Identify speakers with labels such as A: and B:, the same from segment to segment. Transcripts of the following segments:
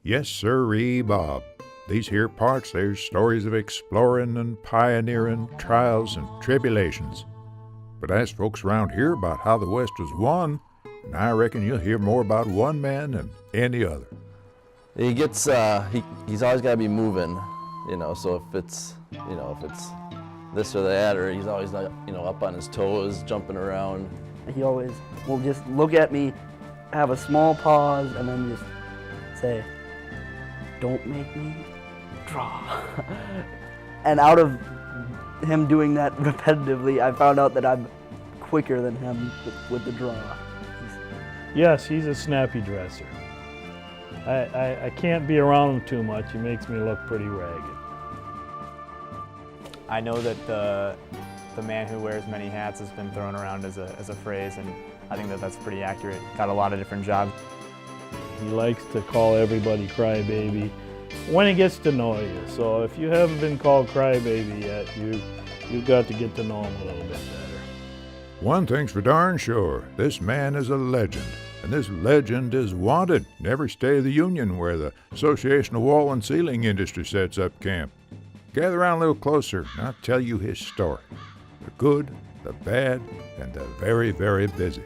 A: Yes, sirree, Bob. These here parts, there's stories of exploring and pioneering, trials and tribulations. But ask folks around here about how the West was won, and I reckon you'll hear more about one man than any other.
B: He gets, he's always got to be moving, so if it's this or that, or he's always, up on his toes, jumping around.
C: He always will just look at me, have a small pause, and then just say, "Don't make me draw." And out of him doing that repetitively, I found out that I'm quicker than him with the draw.
D: Yes, he's a snappy dresser. I can't be around him too much. He makes me look pretty ragged.
E: I know that the man who wears many hats has been thrown around as a phrase, and I think that that's pretty accurate. Got a lot of different jobs.
D: He likes to call everybody crybaby when he gets to know you. So if you haven't been called crybaby yet, you've got to get to know him a little bit better.
A: One thing's for darn sure, this man is a legend, and this legend is wanted in every state of the Union where the Association of Wall and Ceiling Industry sets up camp. Gather around a little closer, and I'll tell you his story. The good, the bad, and the very, very busy.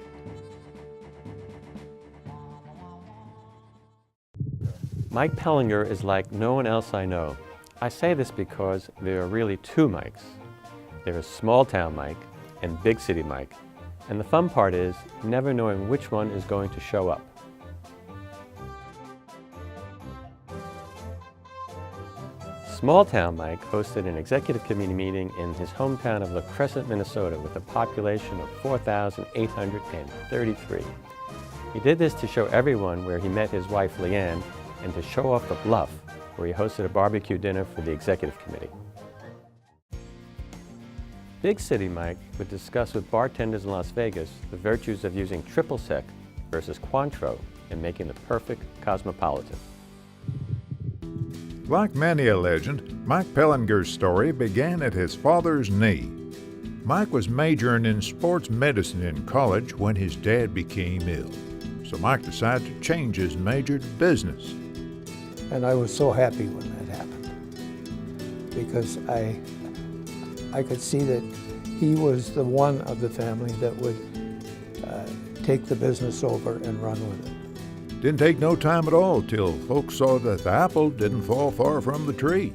F: Mike Poellinger is like no one else I know. I say this because there are really two Mikes. There is small town Mike and big city Mike, and the fun part is never knowing which one is going to show up. Small town Mike hosted an executive committee meeting in his hometown of La Crescent, Minnesota with a population of 4,833. He did this to show everyone where he met his wife Leanne and to show off the bluff where he hosted a barbecue dinner for the executive committee. Big City Mike would discuss with bartenders in Las Vegas the virtues of using triple sec versus Cointreau in making the perfect cosmopolitan.
A: Like many a legend, Mike Poellinger's story began at his father's knee. Mike was majoring in sports medicine in college when his dad became ill. So Mike decided to change his major to business.
G: And I was so happy when that happened because I could see that he was the one of the family that would take the business over and run with it.
A: Didn't take no time at all till folks saw that the apple didn't fall far from the tree.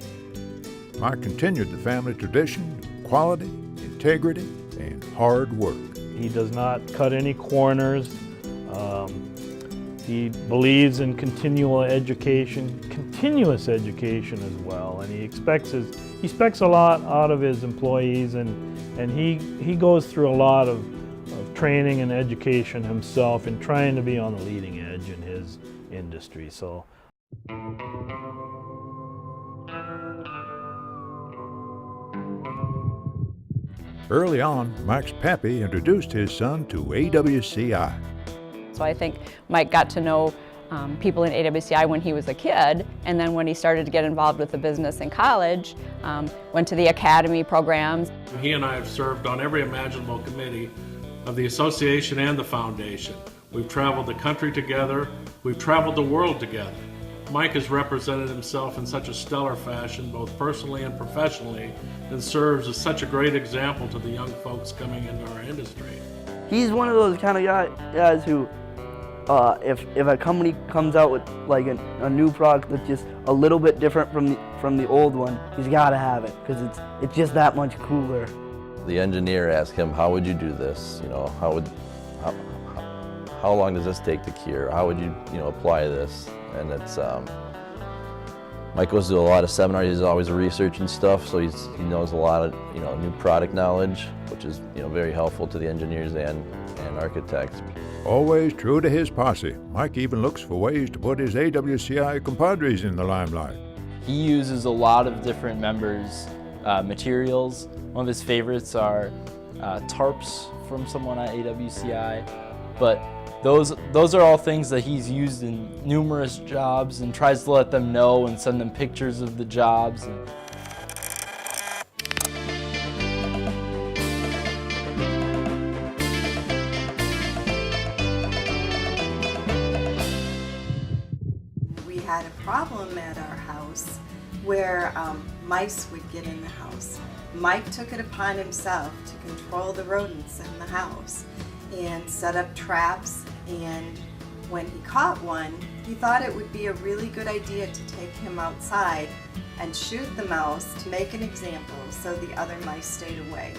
A: Mike continued the family tradition of quality, integrity, and hard work.
D: He does not cut any corners. He believes in continuous education as well, and he expects a lot out of his employees, and he goes through a lot of training and education himself in trying to be on the leading edge in his industry. So.
A: Early on, Mike's pappy introduced his son to AWCI.
H: So I think Mike got to know people in AWCI when he was a kid, and then when he started to get involved with the business in college, went to the academy programs.
I: He and I have served on every imaginable committee of the association and the foundation. We've traveled the country together, we've traveled the world together. Mike has represented himself in such a stellar fashion, both personally and professionally, and serves as such a great example to the young folks coming into our industry.
C: He's one of those kind of guys who, if a company comes out with like a new product that's just a little bit different from the old one, he's got to have it because it's just that much cooler.
B: The engineer asked him, "How would you do this? How long does this take to cure? How would you, apply this?" And it's Mike goes to a lot of seminars. He's always researching stuff, so he knows a lot of new product knowledge, which is very helpful to the engineers and architects.
A: Always true to his posse, Mike even looks for ways to put his AWCI compadres in the limelight.
J: He uses a lot of different members' materials. One of his favorites are tarps from someone at AWCI, but those are all things that he's used in numerous jobs and tries to let them know and send them pictures of the jobs.
K: We had a problem at our house where mice would get in the house. Mike took it upon himself to control the rodents in the house and set up traps, and when he caught one, he thought it would be a really good idea to take him outside and shoot the mouse to make an example so the other mice stayed away.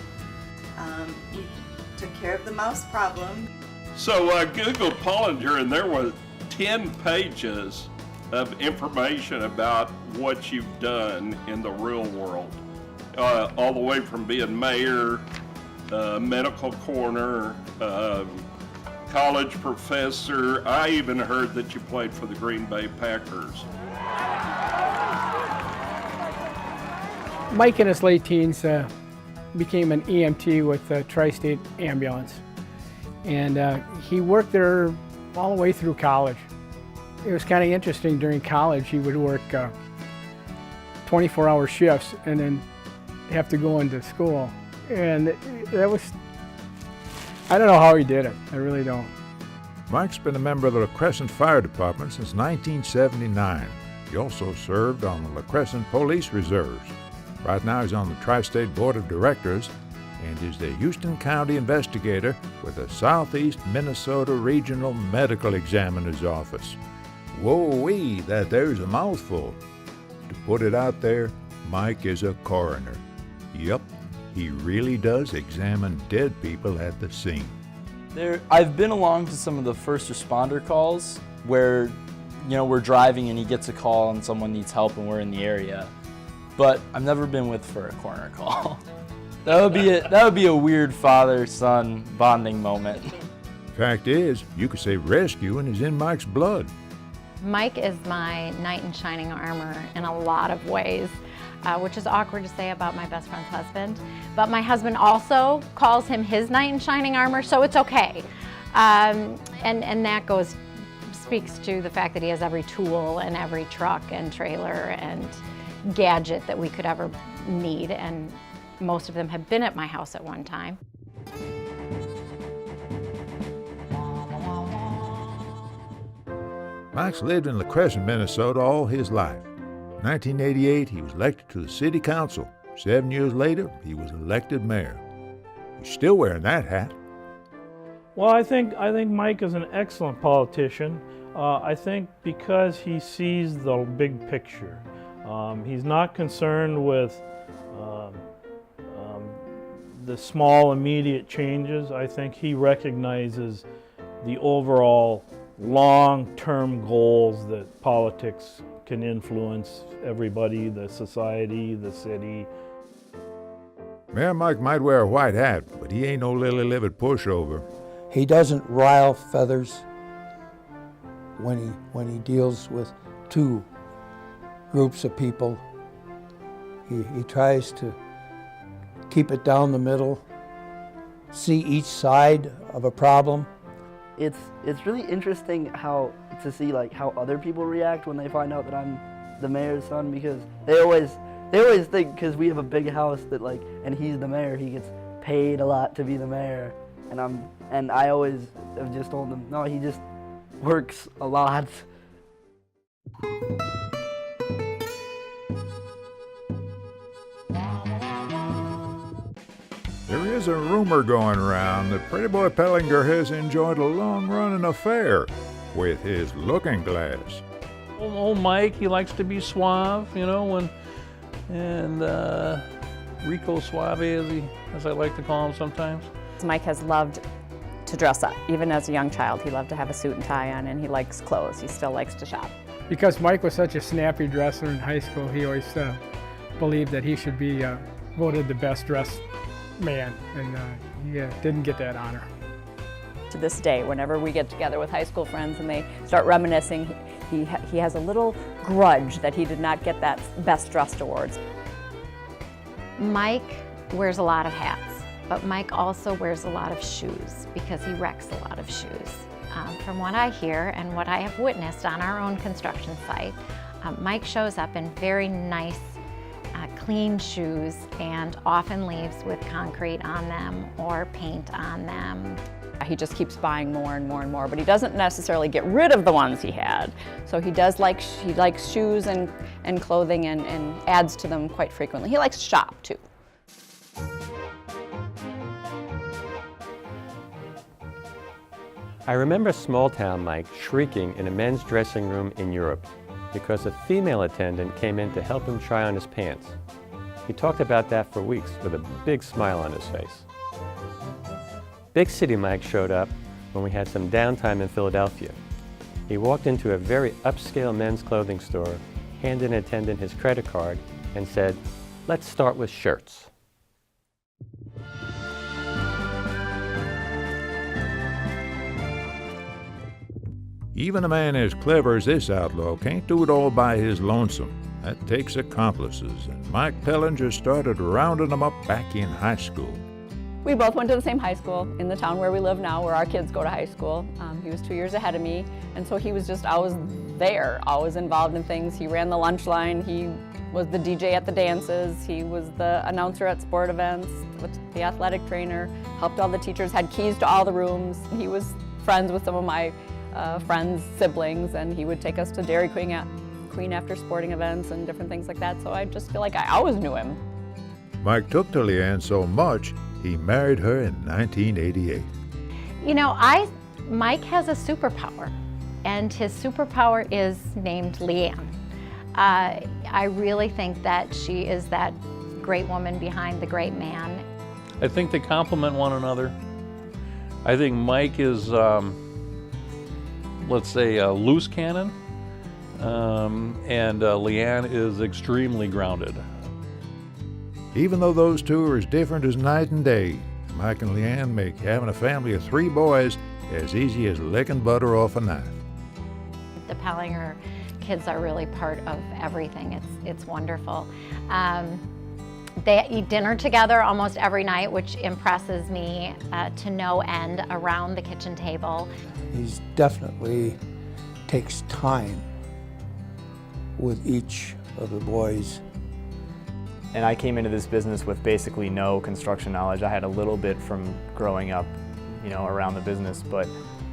K: We took care of the mouse problem.
L: So I Googled Poellinger, and there was 10 pages of information about what you've done in the real world. All the way from being mayor, medical coroner, college professor. I even heard that you played for the Green Bay Packers.
M: Mike in his late teens became an EMT with the Tri-State Ambulance. And he worked there all the way through college. It was kind of interesting. During college, he would work 24-hour shifts and then have to go into school. And that was, I don't know how he did it. I really don't.
A: Mike's been a member of the La Crescent Fire Department since 1979. He also served on the La Crescent Police Reserves. Right now he's on the Tri-State Board of Directors and is the Houston County investigator with the Southeast Minnesota Regional Medical Examiner's Office. Whoa-wee, there's a mouthful. To put it out there, Mike is a coroner. Yup, he really does examine dead people at the scene.
J: I've been along to some of the first responder calls where, we're driving and he gets a call and someone needs help and we're in the area. But I've never been with for a coroner call. That would be a weird father-son bonding moment.
A: Fact is, you could say rescuing is in Mike's blood.
N: Mike is my knight in shining armor in a lot of ways, which is awkward to say about my best friend's husband. But my husband also calls him his knight in shining armor, so it's okay. And that speaks to the fact that he has every tool and every truck and trailer and gadget that we could ever need, and most of them have been at my house at one time.
A: Mike's lived in La Crescent, Minnesota all his life. In 1988, he was elected to the city council. 7 years later, he was elected mayor. He's still wearing that hat.
D: Well, I think Mike is an excellent politician. I think because he sees the big picture. He's not concerned with the small immediate changes. I think he recognizes the overall long-term goals that politics can influence everybody, the society, the city.
A: Mayor Mike might wear a white hat, but he ain't no lily-livered pushover.
G: He doesn't rile feathers when he deals with two groups of people. He tries to keep it down the middle, see each side of a problem.
C: It's really interesting to see how other people react when they find out that I'm the mayor's son, because they always think, because we have a big house, that and he's the mayor, he gets paid a lot to be the mayor, and I always have just told them, no, he just works a lot.
A: There is a rumor going around that Pretty Boy Poellinger has enjoyed a long-running affair with his looking glass.
O: Old Mike, he likes to be suave, and Rico Suave, as I like to call him sometimes.
H: Mike has loved to dress up. Even as a young child, he loved to have a suit and tie on, and he likes clothes. He still likes to shop.
M: Because Mike was such a snappy dresser in high school, he always believed that he should be voted the best dressed man, and he didn't get that honor.
H: To this day, whenever we get together with high school friends and they start reminiscing, he has a little grudge that he did not get that Best Dressed Awards.
N: Mike wears a lot of hats, but Mike also wears a lot of shoes because he wrecks a lot of shoes. From what I hear and what I have witnessed on our own construction site, Mike shows up in very nice, clean shoes and often leaves with concrete on them or paint on them.
H: He just keeps buying more and more and more, but he doesn't necessarily get rid of the ones he had. So he likes shoes and clothing and adds to them quite frequently. He likes to shop too.
F: I remember small-town Mike shrieking in a men's dressing room in Europe because a female attendant came in to help him try on his pants. He talked about that for weeks with a big smile on his face. Big City Mike showed up when we had some downtime in Philadelphia. He walked into a very upscale men's clothing store, handed an attendant his credit card, and said, "Let's start with shirts."
A: Even a man as clever as this outlaw can't do it all by his lonesome. That takes accomplices, and Mike Poellinger started rounding them up back in high school.
H: We both went to the same high school in the town where we live now, where our kids go to high school. He was 2 years ahead of me, and so he was just always there, always involved in things. He ran the lunch line, he was the DJ at the dances, he was the announcer at sport events, the athletic trainer, helped all the teachers, had keys to all the rooms. He was friends with some of my friends' siblings, and he would take us to Dairy Queen after sporting events and different things like that, so I just feel like I always knew him.
A: Mike took to Leanne so much, he married her in 1988.
N: You know, Mike has a superpower, and his superpower is named Leanne. I really think that she is that great woman behind the great man.
O: I think they complement one another. I think Mike is, let's say, a loose cannon, and Leanne is extremely grounded.
A: Even though those two are as different as night and day, Mike and Leanne make having a family of 3 boys as easy as licking butter off a knife.
N: The Poellinger kids are really part of everything. It's wonderful. They eat dinner together almost every night, which impresses me to no end around the kitchen table.
G: He's definitely takes time with each of the boys.
E: And I came into this business with basically no construction knowledge. I had a little bit from growing up, around the business, but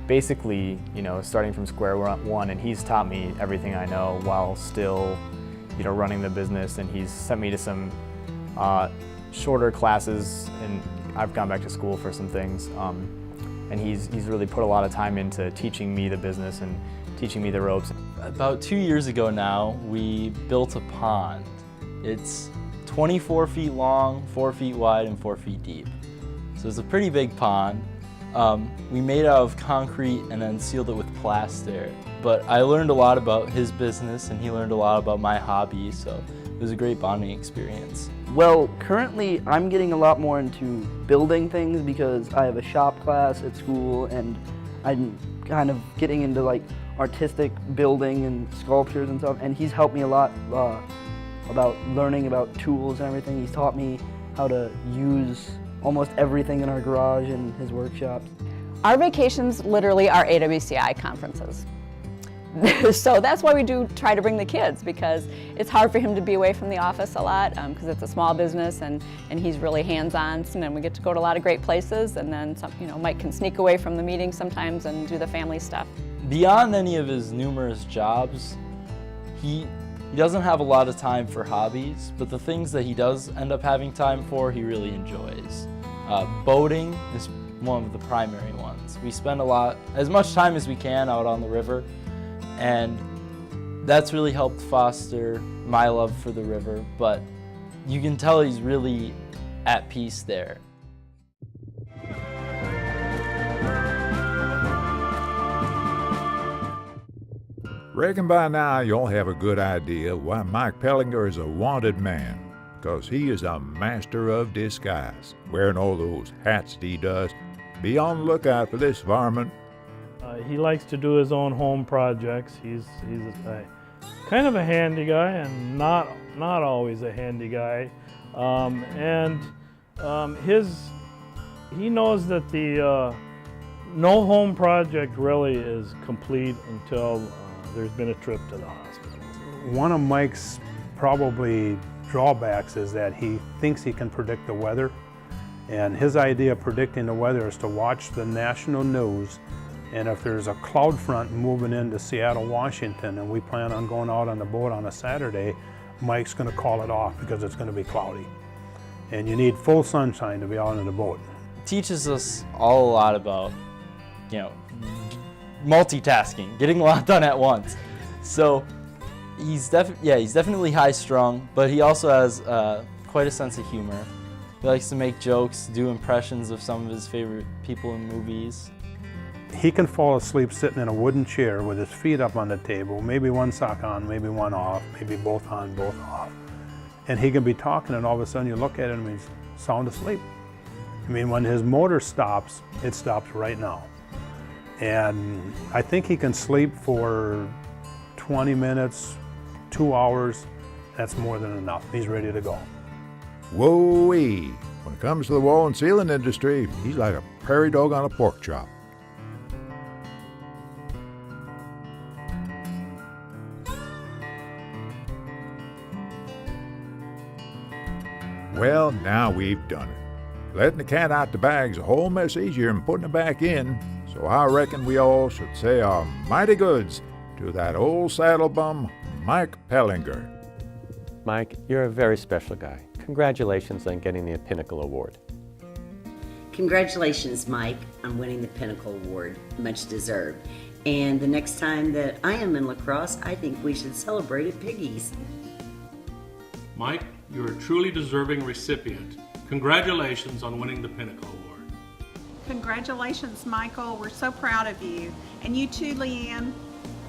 E: basically, starting from square one, and he's taught me everything I know while still, running the business, and he's sent me to some shorter classes, and I've gone back to school for some things, and he's really put a lot of time into teaching me the business and teaching me the ropes.
J: About 2 years ago now, we built a pond. It's 24 feet long, 4 feet wide, and 4 feet deep. So it's a pretty big pond. We made it out of concrete and then sealed it with plaster. But I learned a lot about his business, and he learned a lot about my hobby, so it was a great bonding experience.
C: Well, currently I'm getting a lot more into building things because I have a shop class at school, and I'm kind of getting into like artistic building and sculptures and stuff, and he's helped me a lot about learning about tools and everything. He's taught me how to use almost everything in our garage and his workshops.
H: Our vacations literally are AWCI conferences. So that's why we do try to bring the kids, because it's hard for him to be away from the office a lot because it's a small business, and he's really hands-on, and then we get to go to a lot of great places, and then Mike can sneak away from the meetings sometimes and do the family stuff.
J: Beyond any of his numerous jobs, he doesn't have a lot of time for hobbies, but the things that he does end up having time for, he really enjoys. Boating is one of the primary ones. We spend as much time as we can out on the river, and that's really helped foster my love for the river, but you can tell he's really at peace there.
A: Reckon by now you'll have a good idea why Mike Poellinger is a wanted man, because he is a master of disguise. Wearing all those hats that he does, be on the lookout for this varmint.
D: He likes to do his own home projects. He's kind of a handy guy, and not always a handy guy. He knows that the no home project really is complete until there's been a trip to the hospital.
P: One of Mike's probably drawbacks is that he thinks he can predict the weather, And his idea of predicting the weather is to watch the national news, and if there's a cloud front moving into Seattle, Washington, and we plan on going out on the boat on a Saturday, Mike's going to call it off because it's going to be cloudy. And you need full sunshine to be out on the boat.
J: Teaches us all a lot about, multitasking, getting a lot done at once. So he's definitely high strung, but he also has quite a sense of humor. He likes to make jokes, do impressions of some of his favorite people in movies.
P: He can fall asleep sitting in a wooden chair with his feet up on the table, maybe one sock on, maybe one off, maybe both on, both off. And he can be talking, and all of a sudden you look at him and he's sound asleep. I mean, when his motor stops, it stops right now. And I think he can sleep for 20 minutes, 2 hours. That's more than enough. He's ready to go.
A: Whoa-wee. When it comes to the wall and ceiling industry, he's like a prairie dog on a pork chop. Well, now we've done it. Letting the cat out the bag's a whole mess easier than putting it back in, so I reckon we all should say our mighty goods to that old saddle bum, Mike Poellinger.
F: Mike, you're a very special guy. Congratulations on getting the Pinnacle Award.
Q: Congratulations, Mike, on winning the Pinnacle Award. Much deserved. And the next time that I am in La Crosse, I think we should celebrate at Piggy's.
I: Mike, you're a truly deserving recipient. Congratulations on winning the Pinnacle Award.
R: Congratulations, Michael. We're so proud of you. And you too, Leanne.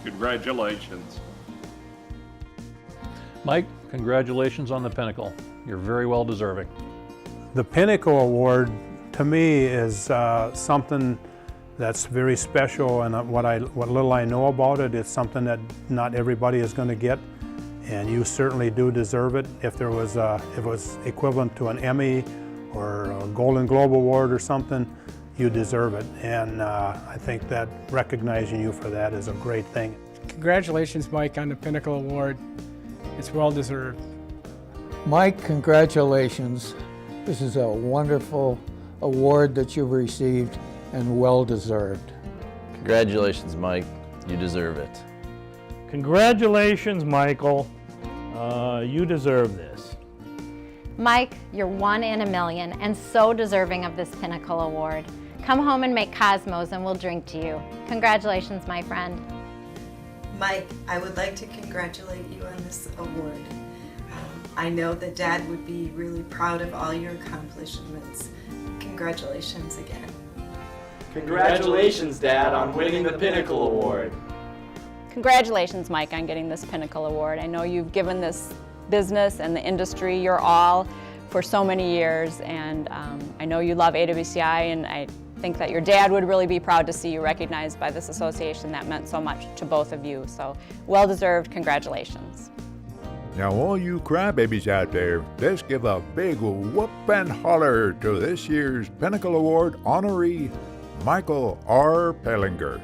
L: Congratulations.
O: Mike, congratulations on the Pinnacle. You're very well deserving.
P: The Pinnacle Award, to me, is something that's very special, and what little I know about it, it's something that not everybody is going to get. And you certainly do deserve it. If it was equivalent to an Emmy or a Golden Globe Award or something, you deserve it. And I think that recognizing you for that is a great thing.
M: Congratulations, Mike, on the Pinnacle Award. It's well deserved.
G: Mike, congratulations. This is a wonderful award that you've received and well deserved.
B: Congratulations, Mike. You deserve it.
D: Congratulations, Michael. You deserve this.
N: Mike, you're 1 in a million and so deserving of this Pinnacle Award. Come home and make Cosmos and we'll drink to you. Congratulations, my friend.
K: Mike, I would like to congratulate you on this award. I know that Dad would be really proud of all your accomplishments. Congratulations again.
J: Congratulations, Dad, on winning the Pinnacle Award.
H: Congratulations, Mike, on getting this Pinnacle Award. I know you've given this business and the industry your all for so many years, and I know you love AWCI, and I think that your dad would really be proud to see you recognized by this association that meant so much to both of you. So, well-deserved congratulations.
A: Now, all you crybabies out there, let's give a big whoop and holler to this year's Pinnacle Award honoree, Michael R. Poellinger.